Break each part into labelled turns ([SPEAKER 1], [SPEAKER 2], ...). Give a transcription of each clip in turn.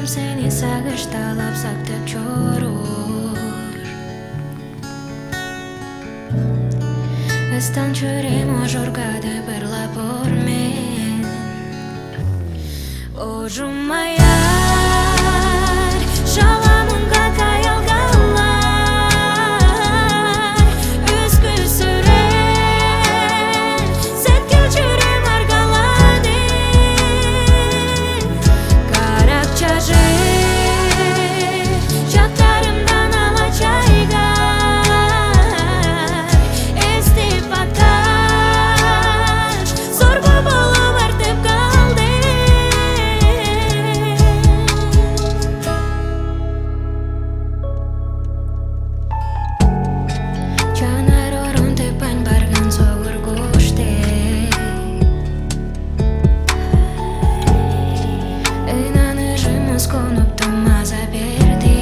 [SPEAKER 1] Жүрегім сені сағышталап сақтап жүрür. Ыстан чүрем ожоргады бір лапор мен. Оожум аяар, жаламынға каялгалар. Үскү сүрен, сәткел жүрем аргалады. Карап чажы, жаттарымдан ала чайгар. Эстеп атташ, зорго болуп артып калды. Жанар орунтуп пань барган согур куштек. Ынанышымыз конупту маза берди.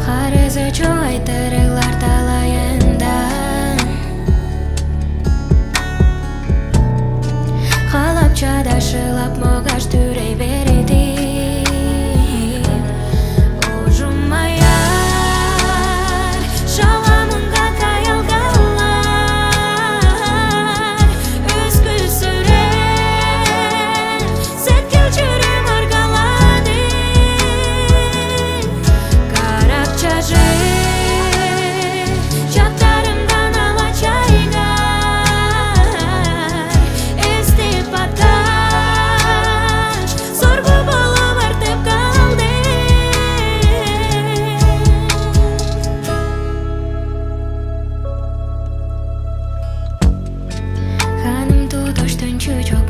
[SPEAKER 1] Карызы чоғай тырыглар талайында. Қалап чадашылап могаш түрей берди. Оожум аяар, жаламынға каялгалар. Үскү сүрен, сәткел жүрем аргалады. Карап чажы, жаттарымдан ала чайгар. Эстеп атташ, зорго болуп артып калды. Ханым тутуштун чучок